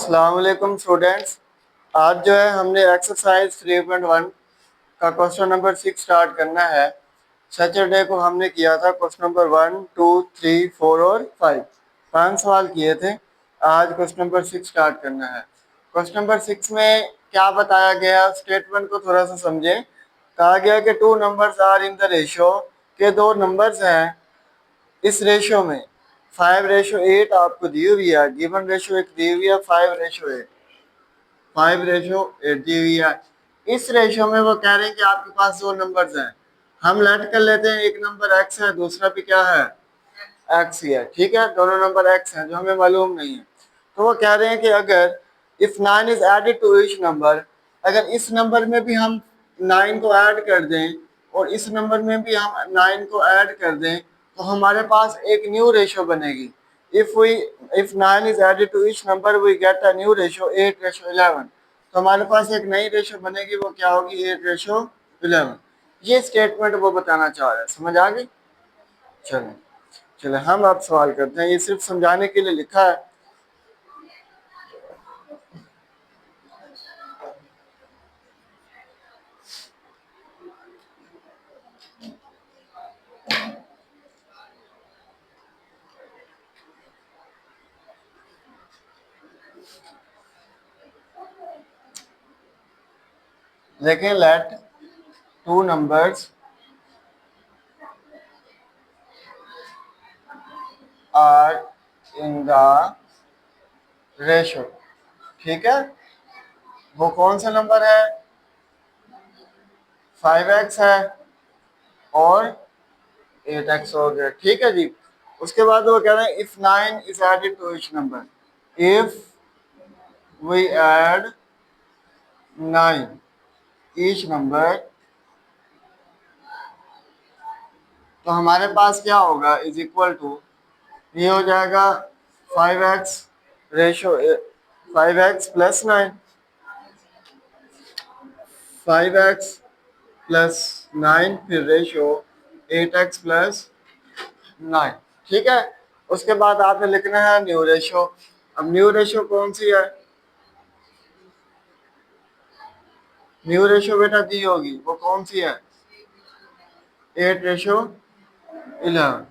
अस्सलाम वालेकुम स्टूडेंट्स। आज जो है हमने एक्सरसाइज 3.1 का क्वेश्चन नंबर 6 स्टार्ट करना है। सैटरडे को हमने किया था क्वेश्चन नंबर 1, 2, 3, 4 और 5, 5 सवाल किए थे। आज क्वेश्चन नंबर 6 स्टार्ट करना है। क्वेश्चन नंबर 6 में क्या बताया गया, स्टेटमेंट को थोड़ा सा समझें। कहा गया कि two numbers are in the ratio, के दो नंबर्स हैं इस रेशो में। 5:8 आपको दी हुई है, गिवन रेशो एक दी हुई है 5:8, 5:8 दी हुई है। इस रेशो में वो कह रहे हैं कि आपके पास दो नंबर्स हैं। हम लेट कर लेते हैं, एक नंबर एक्स है, दूसरा भी क्या है, एक्स ही है। ठीक है, दोनों नंबर एक्स हैं जो हमें मालूम नहीं है। तो वो कह रहे हैं कि अगर if 9 is added to each number, अगर इस नंबर में भी हम 9 को ऐड कर दें और इस नंबर में भी हम 9 को ऐड कर दें तो हमारे पास एक न्यू रेशो बनेगी। if 9 is added to each number we get a new ratio 8:11। तो हमारे पास एक नई रेशो बनेगी, वो क्या होगी, 8:11। ये स्टेटमेंट वो बताना चाह रहा है। समझ आ गई? चलो चलो हम अब सवाल करते हैं। ये सिर्फ समझाने के लिए लिखा है। देखें, let two numbers are in the ratio. ठीक है, वो कौन सा नंबर है, 5x है और 8x हो गया। ठीक है जी। उसके बाद वो कह रहे हैं if 9 is added to each number, if we add 9 each number, तो हमारे पास क्या होगा, इज इक्वल टू, ये हो जाएगा 5x ratio 5x plus 9, 5x plus 9 फिर रेशो 8x प्लस 9। ठीक है, उसके बाद आपने लिखना है न्यू रेशो। अब न्यू रेशो कौन सी है, न्यू रेशो बेटा दी होगी, वो कौन सी है, 8:11।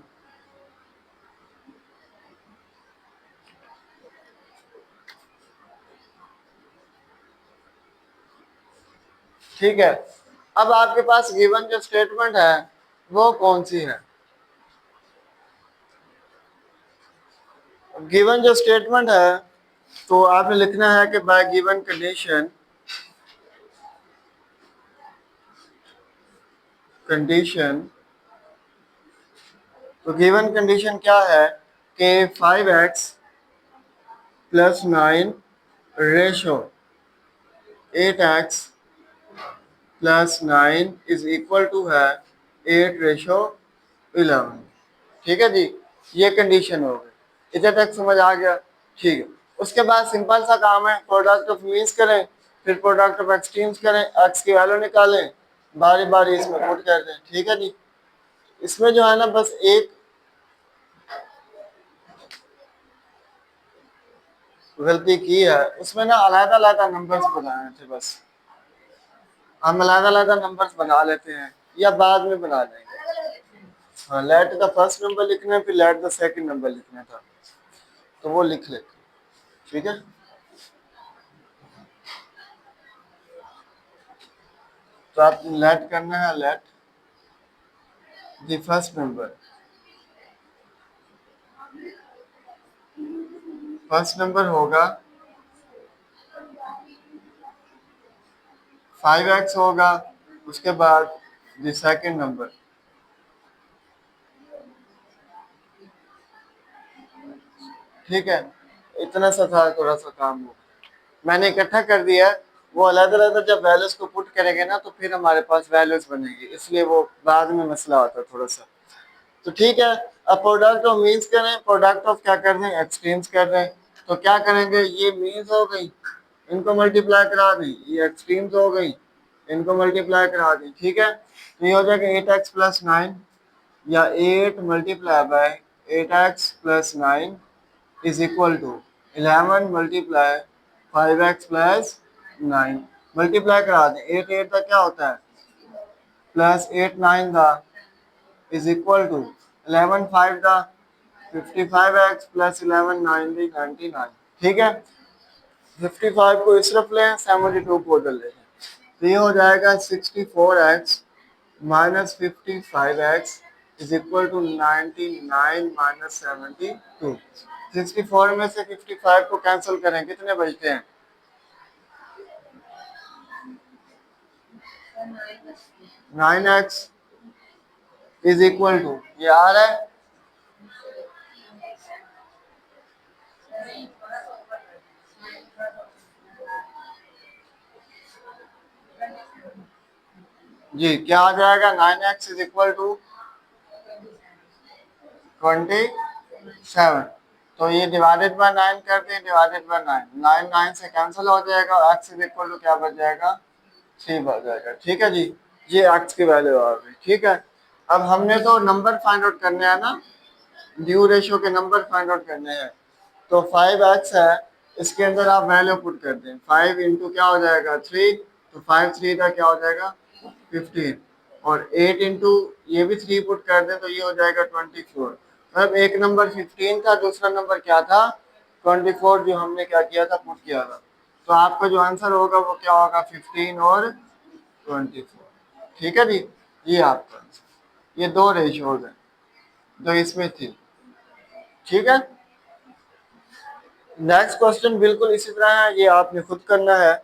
ठीक है, अब आपके पास गिवन जो स्टेटमेंट है वो कौन सी है, गिवन जो स्टेटमेंट है तो आपने लिखना है कि बाय गिवन कंडीशन, तो गिवन कंडीशन क्या है कि 5x plus 9 ratio 8x plus 9 is equal to है 8:11। ठीक है जी, ये कंडीशन हो गई। इधर तक समझ आ गया? ठीक है। उसके बाद सिंपल सा काम है, प्रोडक्ट ऑफ मीन्स करें, फिर प्रोडक्ट ऑफ एक्सट्रीम्स करें, एक्स की वैल्यू निकालें, बारी बारी इसमें पुट कर दें। ठीक है जी। इसमें जो है ना बस एक गलती की है, उसमें ना अलग अलग नंबर्स बनाए थे। बस हम अलग अलग नंबर्स बना लेते हैं या बाद में बना लेंगे। हाँ, लेट द फर्स्ट नंबर लिखना है, फिर लेट द सेकंड नंबर लिखना था, तो वो लिख लेते। ठीक है, तो आप लेट करना है, let the first number, first number होगा 5x होगा। उसके बाद द सेकंड नंबर, ठीक है, इतना सा था, थोड़ा सा काम हो, मैंने इकट्ठा कर दिया। वो अलग अलग जब वैल्यूज को पुट करेंगे ना तो फिर हमारे पास वैल्यूज बनेगी, इसलिए वो बाद में मसला होता है थोड़ा सा। तो ठीक है, अब प्रोडक्ट ऑफ मीन्स करें, प्रोडक्ट ऑफ क्या कर रहे हैं, एक्सट्रीम्स कर रहे हैं। तो क्या करेंगे, ये मीन्स हो गई, इनको मल्टीप्लाई करा दी, ये एक्सट्रीम्स हो गई, इनको मल्टीप्लाई करा दी। ठीक है, तो ये हो जाएगा 8x प्लस 9 या 8 multiply by 8x plus 9 is equal to 11 multiply 5x plus 9 multiply करा दें। 8 8 का क्या होता है प्लस 8 9 का इज इक्वल टू 11 5 का 55x प्लस 11 9 दी 99। ठीक है 55 को इस तरफ लें 72 को उधर ले लें तो ये हो जाएगा 64x minus 55x is equal to 99 minus 72। 64 में से 55 को कैंसिल करें कितने बचते हैं 9x इज इक्वल टू ये आ रहा है जी क्या आ जाएगा 9x इज इक्वल टू 27। तो ये डिवाइडेड बाय 9 कर दें डिवाइडेड बाय 9 9 9 से कैंसिल हो जाएगा x इज इक्वल टू क्या बच जाएगा 3 बच जाएगा। ठीक है जी ये x की वैल्यू आ गई। ठीक है अब हमने तो नंबर फाइंड आउट करने हैं ना ड्यू रेशियो के नंबर फाइंड आउट करने हैं तो 5x है इसके अंदर आप वैल्यू पुट कर दें 5 इंटू क्या हो जाएगा 3 तो 5 3 का क्या हो जाएगा 15 और 8 इंटू ये भी 3 पुट कर दें तो ये हो जाएगा 24। मतलब एक नंबर 15 था दूसरा नंबर क्या था 24 जो हमने क्या किया था पुट किया था। तो आपका जो आंसर होगा वो क्या होगा 15 और 24। ठीक है जी ये आपका आंसर ये दो रेशियोज हैं जो इसमें थी। ठीक है नेक्स्ट क्वेश्चन बिल्कुल इसी तरह है ये आपने खुद करना है।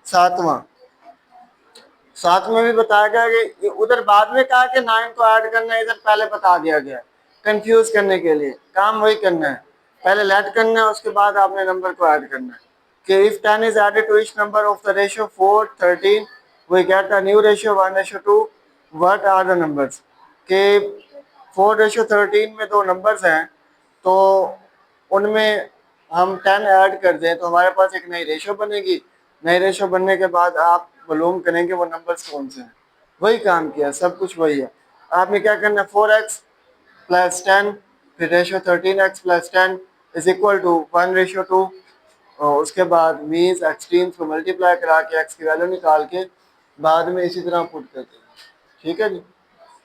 सातवां साथ में भी बताया गया कि उधर बाद में कहा कि 9 को ऐड करना है इधर पहले बता दिया गया कंफ्यूज करने के लिए काम वही करना है पहले लेट करना है उसके बाद आपने नंबर को ऐड करना है कि if 10 is added to each number of the ratio 4 13 we get a new ratio 1:2 what are the numbers के 4:13 में दो नंबर्स हैं तो उनमें हम 10 ऐड कर दें तो हमारे पास एक नई रेशियो बनेगी। नई रेशियो बनने के बाद आप मालूम करेंगे वो नंबर्स कौन से हैं वही काम किया सब कुछ वही है। आपने क्या करना है 4x प्लस 10 फिर ratio 13x plus 10 is equal to 1:2 और उसके बाद मीन्स एक्सट्रीम्स को मल्टीप्लाई करा के x की वैल्यू निकाल के बाद में इसी तरह पुट करते हैं। ठीक है जी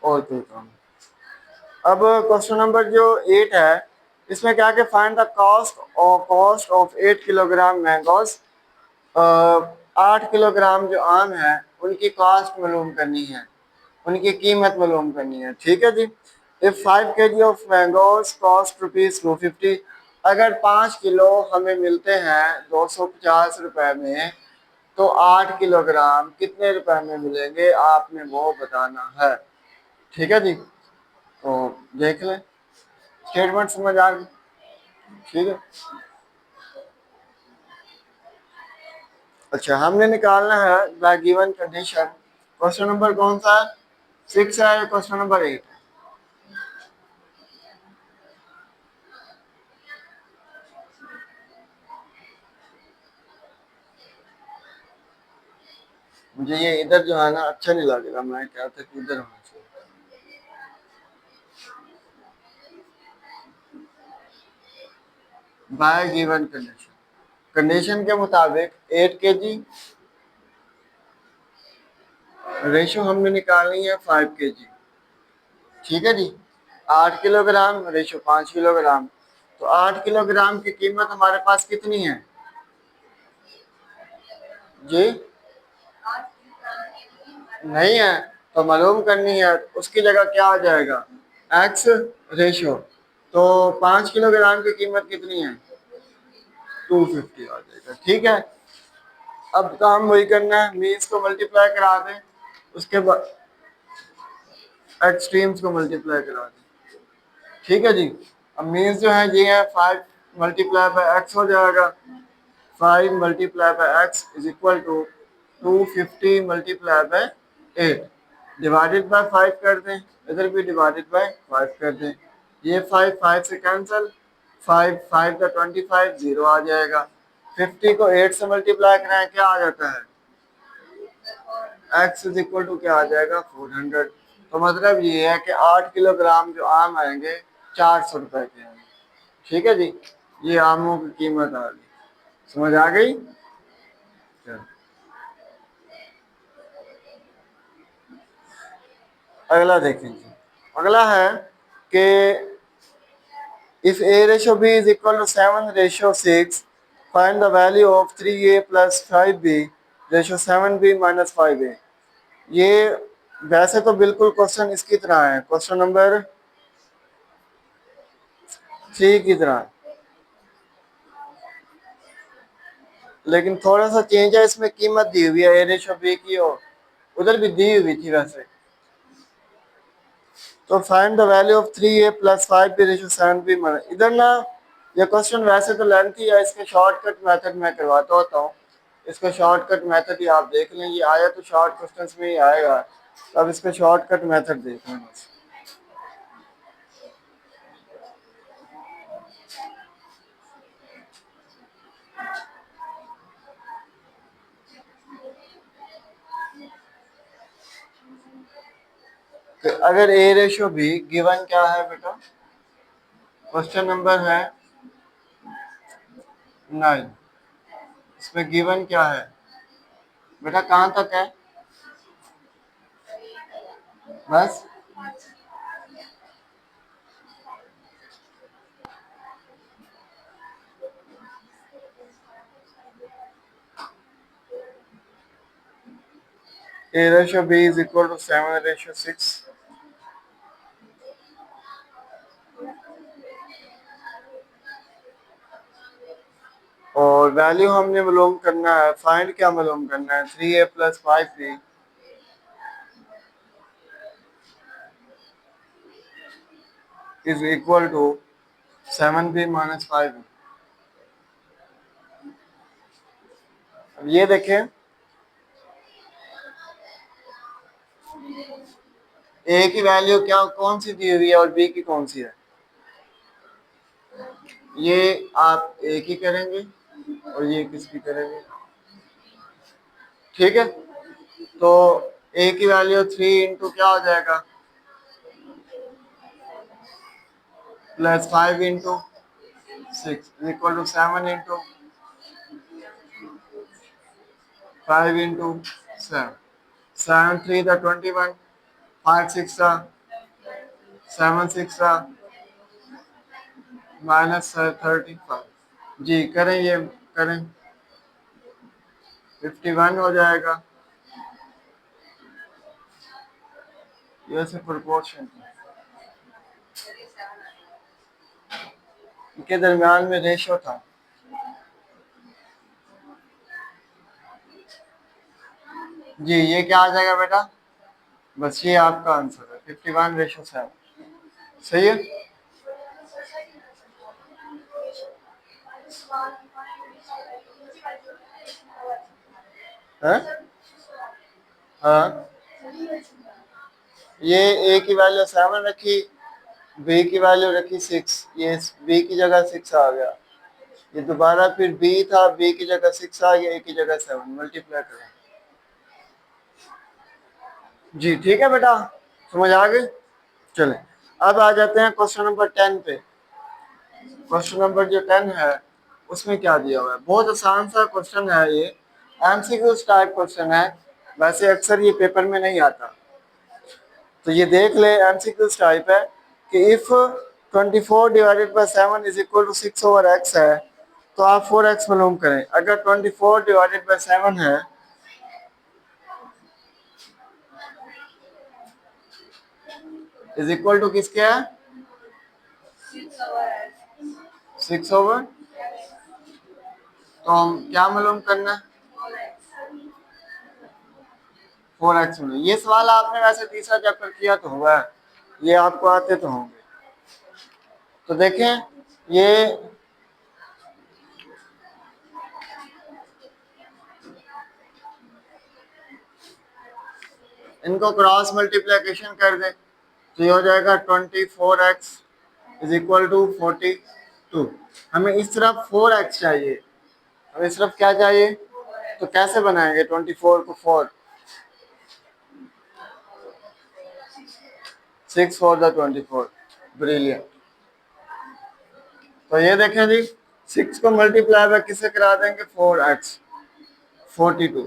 और कोई काम। अब क्वेश्चन नंबर जो 8 है इसमें क्या कि find the cost of 8 kilogram mangoes 8 kilogram जो आम है उनकी कॉस्ट मालूम करनी है उनकी कीमत मालूम करनी है। ठीक है जी if 5 kg of mangoes cost ₹250 अगर 5 किलो हमें मिलते हैं 250 रुपए में तो 8 किलोग्राम कितने रुपए में मिलेंगे आपने वो बताना है। ठीक है जी तो देख लें स्टेटमेंट समझ आ गई। ठीक है अच्छा हमने निकालना है the given condition. Question number कौन सा है 6 है क्वेश्चन नंबर 8 है। मुझे ये इधर जो है ना अच्छा नहीं लगेगा मैं क्या था कि इधर होना चाहिए। बाय गिवन कंडीशन कंडीशन के मुताबिक 8 kg रेशो हमने निकालनी है 5 kg। ठीक है जी 8 किलोग्राम रेशो 5 किलोग्राम तो 8 किलोग्राम की कीमत हमारे पास कितनी है जी नहीं है तो मालूम करनी है उसकी जगह क्या आ जाएगा एक्स रेशो तो 5 किलोग्राम की कीमत कितनी है 250 आ जाएगा। ठीक है अब काम वही करना है मीन्स को मल्टीप्लाई करा दें उसके बाद एक्सट्रीम्स को मल्टीप्लाई करा दें। ठीक है जी अब मीन्स जो है ये है 5 मल्टीप्लाई बाय एक्स हो जाएगा 5 multiply by x is equal to 250 multiply by 8 divided by 5 कर दें इधर भी डिवाइडेड बाय 5 कर दें ये 5 5 से कैंसिल 5 5 का 25 जीरो आ जाएगा 50 को 8 से मल्टीप्लाई कराएं क्या आ जाता है x इज इक्वल टू क्या आ जाएगा 400। तो मतलब ये है कि 8 किलोग्राम जो आम आएंगे 400 रुपए के आएंगे। ठीक है जी ये आमों की कीमत आ गई। समझ आ गई? अगला देखेंगे। अगला है कि if a ratio b is equal to 7 ratio 6, find the value of 3a plus 5b ratio 7b minus 5a। ये वैसे तो बिल्कुल क्वेश्चन इसकी तरह है, क्वेश्चन नंबर 3 की तरह, लेकिन थोड़ा सा चेंज है, इसमें कीमत दी हुई है ए रेशो बी की और उधर भी दी हुई थी वैसे। तो find the value of 3a plus 5b ratio 7b minus, इधर ना ये क्वेश्चन वैसे तो लेंथी है, इसके शॉर्टकट मेथड मैं करवाता होता हूँ। इसका शॉर्टकट मेथड ही आप देख लें, ये आया तो शॉर्ट क्वेश्चंस में ही आएगा, अब इसका शॉर्टकट मेथड देख लें बस। तो अगर ए रेशो बी गिवन क्या है बेटा, क्वेश्चन नंबर है 9, इसमें गिवन क्या है बेटा, कहाँ तक है बस? A ratio B is equal to 7 ratio 6। और वैल्यू हमने मालूम करना है, फाइंड क्या मालूम करना है, 3a plus 5b is equal to 7b minus 5b। अब ये देखें, a की वैल्यू क्या कौन सी दी हुई है और b की कौन सी है, ये आप एक ही करेंगे और ये किसकी करेंगे, ठीक है? तो a की वैल्यू 3 इंटू क्या हो जाएगा, plus 5 into 6 equal to 7 into 5 into 7, 7 3 the 21, 5 6 7 6 minus 35। जी करें, ये करें, 51 हो जाएगा, ये से प्रोपोर्शन के दरमियान में रेशो था। जी ये क्या आ जाएगा बेटा, बस ये आपका आंसर है, 51 रेशो 7। सही है? हाँ हाँ, ये ए की वैल्यू 7 रखी, बी की वैल्यू रखी 6, ये बी की जगह 6 आ गया, ये दोबारा फिर बी था, बी की जगह 6 आ गया, ए की जगह 7, मल्टीप्लाई करें। जी ठीक है बेटा, समझ आ गई? चले अब आ जाते हैं क्वेश्चन नंबर 10 पे। क्वेश्चन नंबर जो 10 है उसमें क्या दिया हुआ है, बहुत आसान सा क्वेश्चन है, ये एमसीक्यू टाइप क्वेश्चन है, वैसे अक्सर ये पेपर में नहीं आता। तो ये देख ले, एमसीक्यू टाइप है कि if 24 divided by 7 is equal to 6 over x है, तो आप 4x मालूम करें। अगर 24 डिवाइडेड बाय 7 है इज इक्वल टू किसके है, 6 ओवर, तो हम क्या मालूम करना है, 4x मालूम। ये सवाल आपने वैसे तीसरा चैप्टर किया तो हुआ है, ये आपको आते तो होंगे। तो देखें ये इनको क्रॉस मल्टीप्लिकेशन कर दें तो ये हो जाएगा 24x इज इक्वल टू 42। हमें इस तरफ 4x चाहिए, हमें इस तरफ क्या चाहिए, तो कैसे बनाएंगे 24 को 4, 6 4 द 24, ब्रिलियंट। तो ये देखें जी, 6 को मल्टीप्लाई बाय किसे करा देंगे, 4x, 42।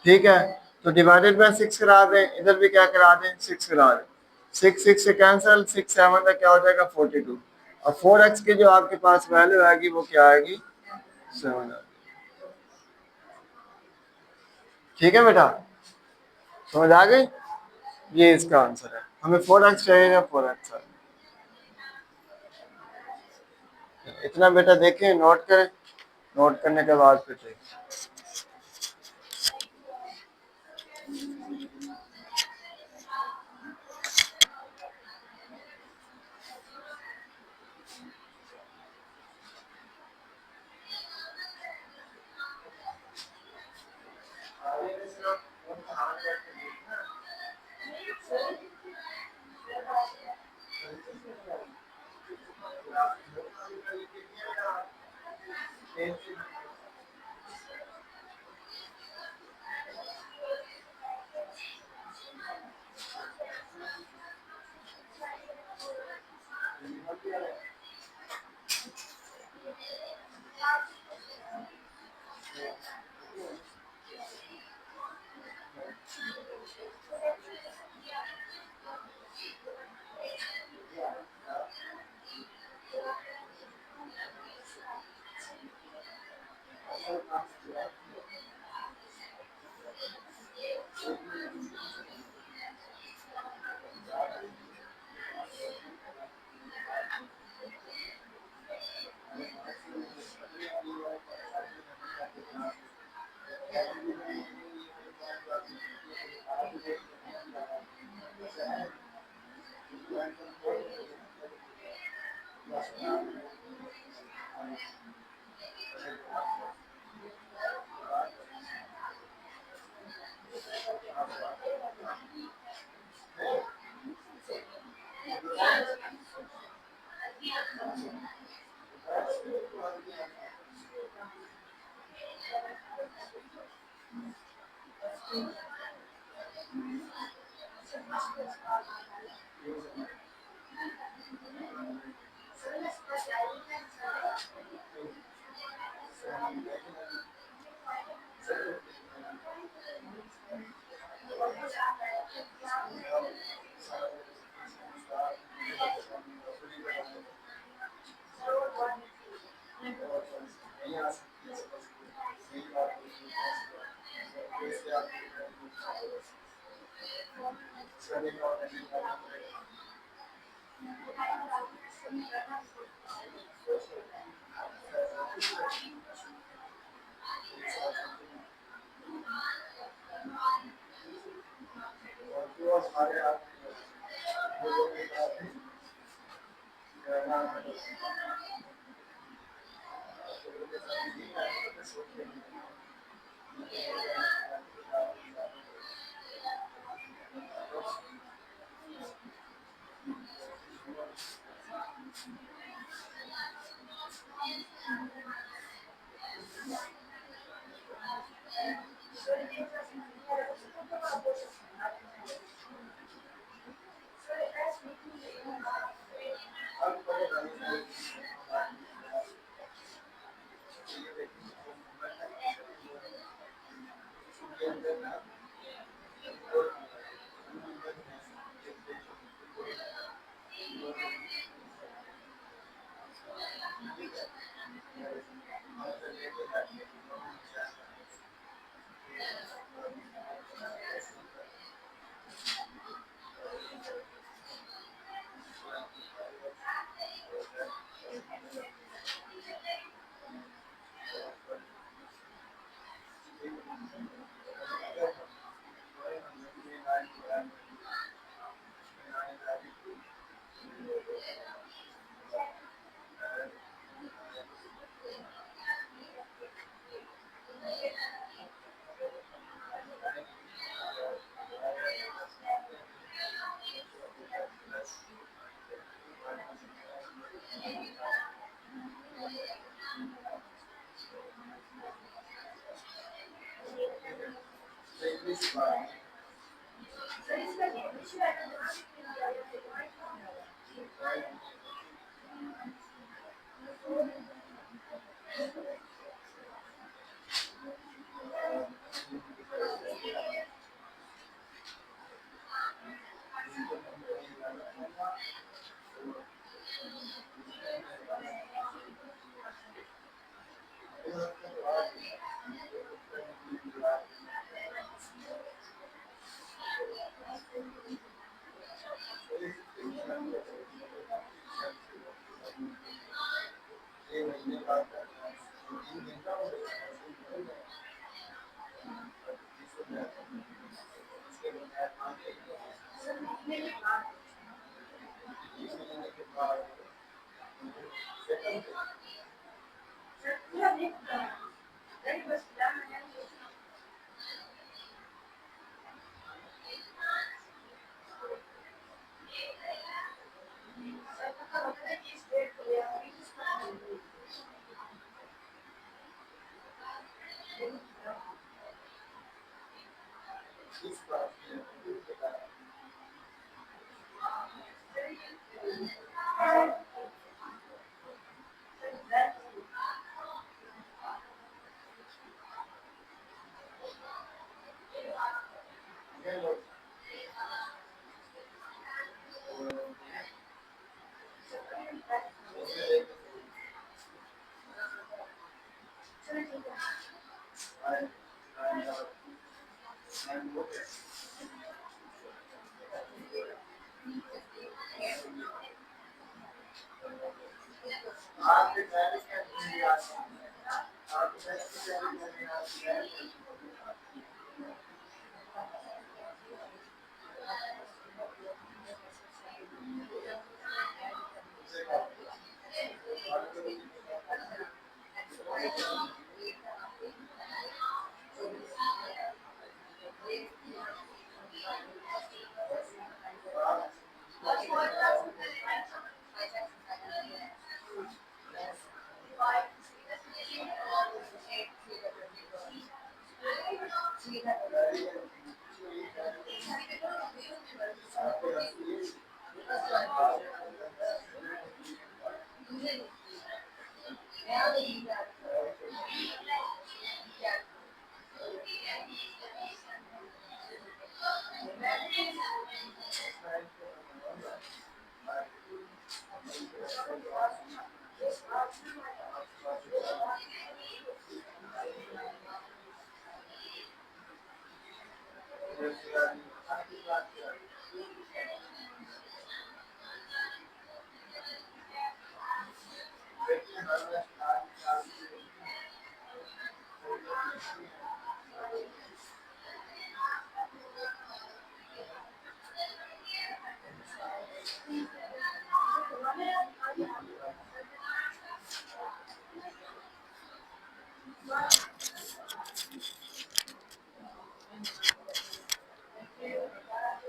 ठीक है, तो डिवाइडेड बाय 6 करा दें, इधर भी क्या करा दें, 6 करा दें। 6 6 से कैंसिल, 6 7 का क्या हो जाएगा, 42। और 4x की जो आपके पास वैल्यू आएगी वो क्या आएगी, 7 आएगी। ठीक है बेटा, समझ आ गई, ये इसका आंसर है। हमें 4x चाहिए, 4x है। इतना बेटा देखें, नोट करें, नोट करने के बाद फिर देखें।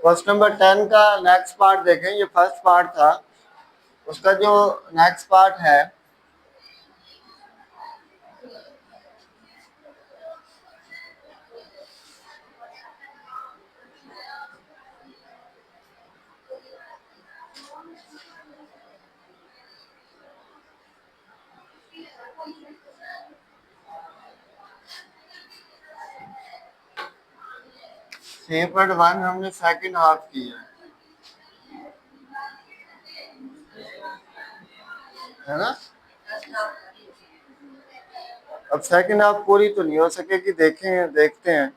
क्वेश्चन नंबर 10 का नेक्स्ट पार्ट देखें। ये फर्स्ट पार्ट था, उसका जो नेक्स्ट पार्ट है पेपर 1 हमने सेकंड हाफ किया है ना। अब सेकंड हाफ पूरी तो नहीं हो सकेगी, देखें देखते हैं।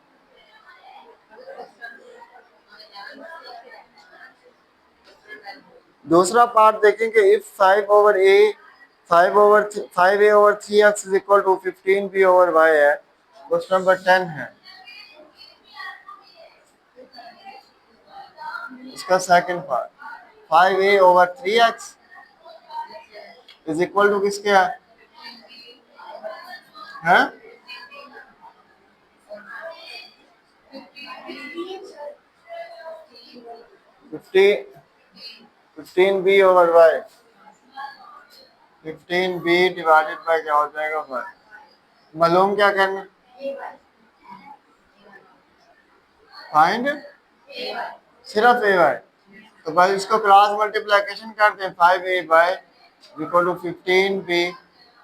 दूसरा पार्ट देखेंगे। If 5a/3x is equal to 15b/y है। क्वेश्चन नंबर 10 है, इसका second part. 5a/3x is equal to किसके है? 15b/y। 15b डिवाइडेड बाय क्या हो जाएगा? 1। मालूम क्या करना? फाइंड सिर्फ ए वाई। तो भाई इसको क्रॉस मल्टीप्लिकेशन करते हैं। 5a/, equal to 15b।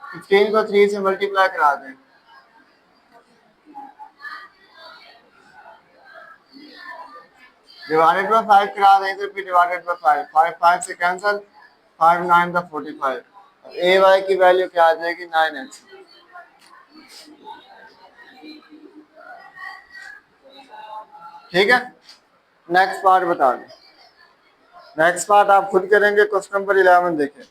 15 को 3 से मल्टीप्लाई करा दें। डिवाइडेड बाय 5 करा दें तो फिर डिवाइडेड बाय 5। 5 से कैंसिल, 5 9 का 45। ए वाई की वैल्यू क्या आ जाएगी? 9x। ठीक है, नेक्स्ट पार्ट बता दें। नेक्स्ट पार्ट आप खुद करेंगे। क्वेश्चन नंबर 11 देखें।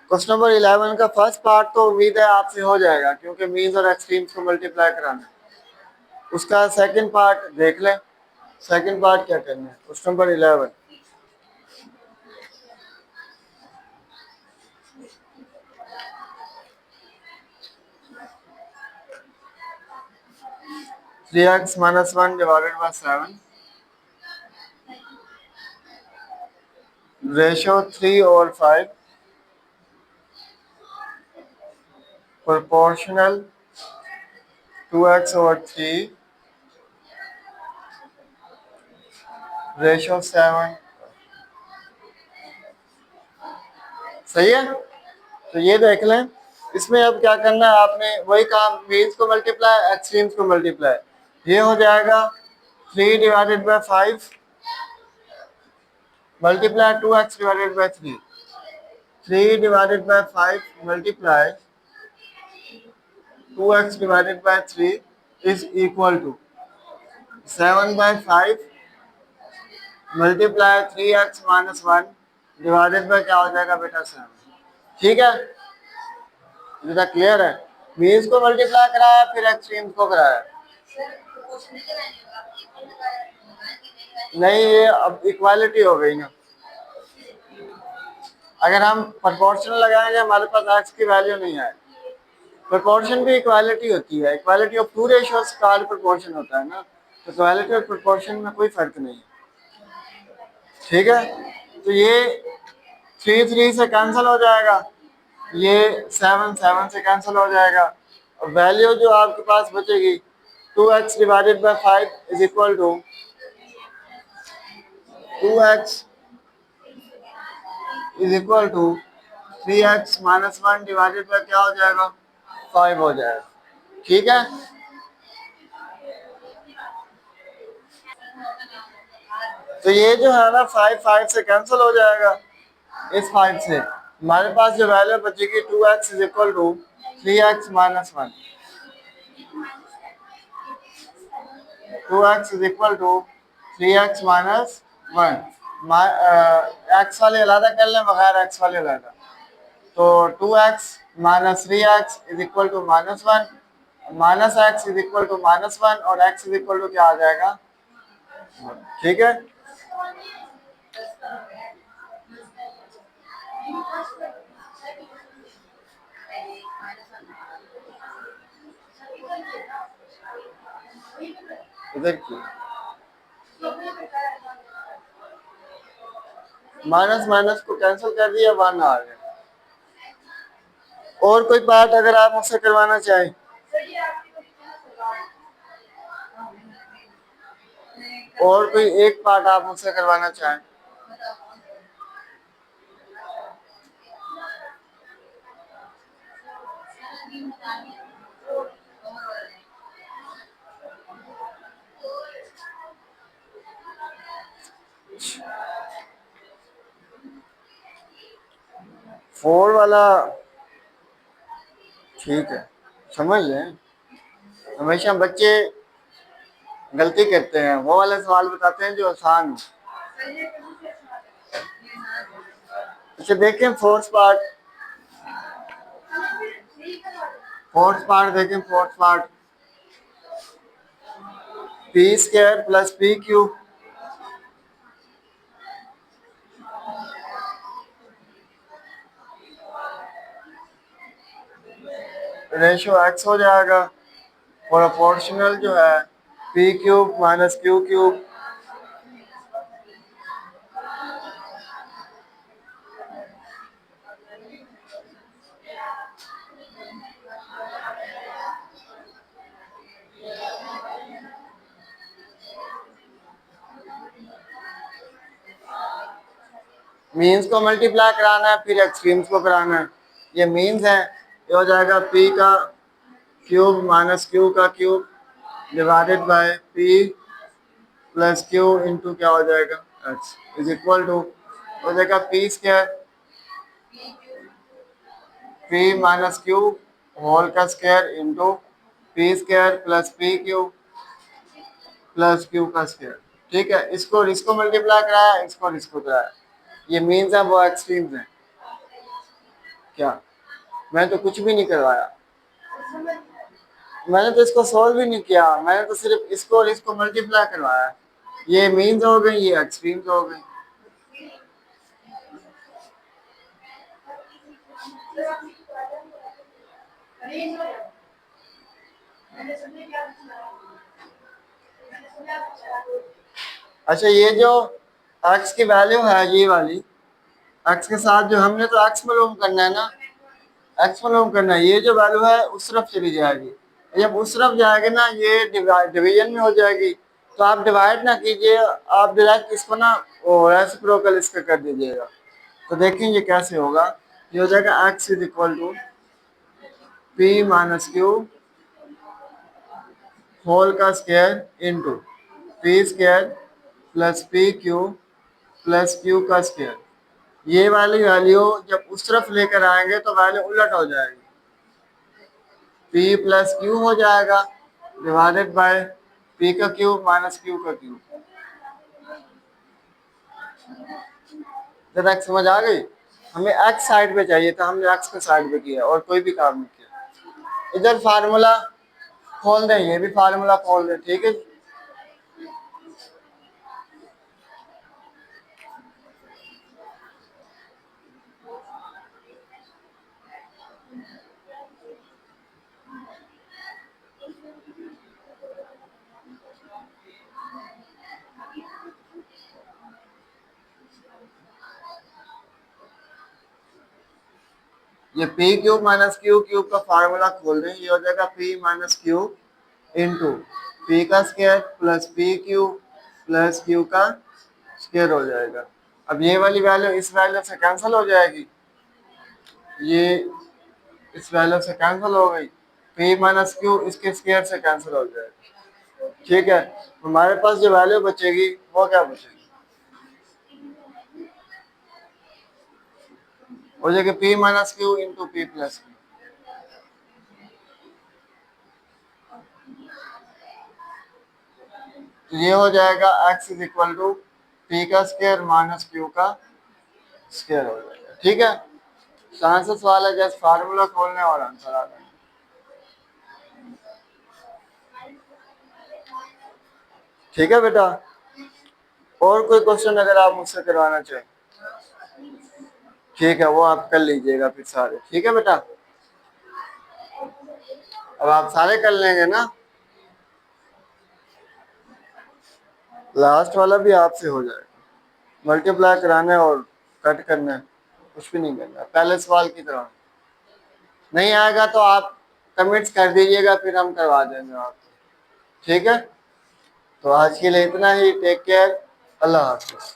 क्वेश्चन नंबर 11 का फर्स्ट पार्ट तो उम्मीद है आपसे हो जाएगा, क्योंकि मीन्स और एक्सट्रीम्स को मल्टीप्लाई कराना है। उसका सेकंड पार्ट देख लें। सेकंड पार्ट क्या करना है? Question number 11 3x - 1 divided by 7 ratio 3/5 proportional 2x/3 ratio 7। सही है, तो ये देख लें। इसमें अब क्या करना है आपने? वही काम, मीन्स को मल्टीप्लाई, एक्सट्रीम्स को मल्टीप्लाई। ये हो जाएगा 3 divided by 5 multiply 2x divided by 3। 3 divided by 5 multiply 2x divided by 3 is equal to 7/5 multiply 3x - 1 divided by क्या हो जाएगा बेटा? 7। ठीक है, इतना क्लियर है? मीन्स को मल्टीप्लाई कराया फिर एक्सट्रीम्स को कराया। नहीं, ये अब इक्वालिटी हो गई ना। अगर हम प्रोपोर्शन लगाएंगे हमारे पास एक्स की वैल्यू नहीं है। प्रोपोर्शन भी इक्वालिटी होती है, इक्वालिटी ऑफ टू रेशियोज का प्रोपोर्शन होता है ना, तो इक्वालिटी और प्रोपोर्शन में कोई फर्क नहीं है। ठीक है, तो ये 3 से कैंसिल हो जाएगा, ये 7 से कैंसिल हो जाएगा। वैल्यू जो आपके पास बचेगी 2x divided by 5 is equal to 2x is equal to 3x minus 1 divided by क्या हो जाएगा, 5 हो जाएगा। ठीक है, तो ये जो है ना 5 से कैंसिल हो जाएगा। इस 5 से हमारे पास जो वैल्यू बचेगी 2x is equal to 3x minus 1। 2x is equal to 3x minus 1। X वाले अलग कर लें, बगैर एक्स वाले अलग। तो 2x minus 3x is equal to minus 1, minus x is equal to minus 1 और x इज इक्वल टू क्या आ जाएगा। ठीक है, इधर की माइनस माइनस को कैंसिल कर दिया, 1 आ गया। और कोई पार्ट अगर आप मुझसे करवाना चाहें। और कोई एक पार्ट आप मुझसे करवाना चाहें। 4 वाला ठीक है, समझ लें। हमेशा बच्चे गलती करते हैं, वो वाले सवाल बताते हैं जो आसान हो। अच्छा देखें फोर्थ पार्ट देखें, fourth part P square plus P cube ratio x हो जाएगा। प्रोपोर्शनल जो है P cube minus Q cube, means को मल्टीप्लाई कराना है फिर एक्सट्रीम्स को कराना है। ये मीन्स है, ये हो जाएगा पी का क्यूब माइनस क्यू का cube divided by P plus Q into क्या हो जाएगा एक्स इज इक्वल टू हो जाएगा P square P minus Q whole का square into P square plus P Q plus Q का स्क्वायर। ठीक है, इसको मल्टीप्लाई कराया, इसको कराया। ये मीन्स है, वो एक्सट्रीम्स हैं। क्या मैं तो कुछ भी नहीं करवाया, मैंने तो इसको सॉल्व भी नहीं किया, मैंने तो सिर्फ इसको और इसको मल्टीप्लाई करवाया। ये मीन्स हो गई, ये एक्सट्रीम्स हो गई। अच्छा, ये जो एक्स की वैल्यू है ये वाली, एक्स के साथ जो हमने तो एक्स मालूम करना है ना, एक्स मालूम करना है। ये जो वैल्यू है उस तरफ चली जाएगी, जब उस तरफ जाएगी ना ये डिवीजन में हो जाएगी। तो आप डिवाइड ना कीजिए, आप डायरेक्ट इसको ना रेसिप्रोकल इसका कर दीजिएगा। तो देखें ये कैसे होगा। ये हो जाएगा X is equal to P minus Q whole का square into P square plus P Q plus Q का स्क्वायर। ये वाली वैल्यू जब उस तरफ लेकर आएंगे तो वैल्यू उलट हो जाएगी, पी प्लस क्यू हो जाएगा डिवाइडेड बाय पी का क्यूब माइनस क्यू का क्यूब। तक समझ आ गई? हमें एक्स साइड पे चाहिए था, हमने एक्स के साइड पे किया और कोई भी काम नहीं किया। इधर फार्मूला खोल दें, ये भी फार्मूला खोल दें, ठीक है। ये P cube minus Q cube का फार्मूला खोल दें, ये हो जाएगा P minus Q into P का square plus P Q plus Q का स्क्वायर हो जाएगा। अब ये वाली वैल्यू इस वैल्यू से कैंसिल हो जाएगी, ये इस वैल्यू से कैंसिल हो गई, पी माइनस क्यू इसके स्क्वायर से कैंसिल हो जाएगा, ठीक है। हमारे पास जो वैल्यू बचेगी वो क्या बचेगी, हो जाएगी p minus Q into p plus q. तो ये हो जाएगा x is equal to p का स्क्वायर माइनस क्यू का स्क्वायर हो जाएगा, ठीक है। तो आंसर सवाल है जस्ट फार्मूला खोलने और आंसर आ जाएगा। ठीक है बेटा, और कोई क्वेश्चन अगर आप मुझसे करवाना चाहें, ठीक है, वो आप कर लीजिएगा फिर सारे, ठीक है बेटा। अब आप सारे कर लेंगे ना, लास्ट वाला भी आपसे हो जाएगा। मल्टीप्लाई कराना है और कट करना है, कुछ भी नहीं करना, पहले सवाल की तरह। नहीं आएगा तो आप कमेंट्स कर दीजिएगा, फिर हम करवा देंगे आपको, ठीक है। तो आज के लिए इतना ही, टेक केयर, अल्लाह हाफिज।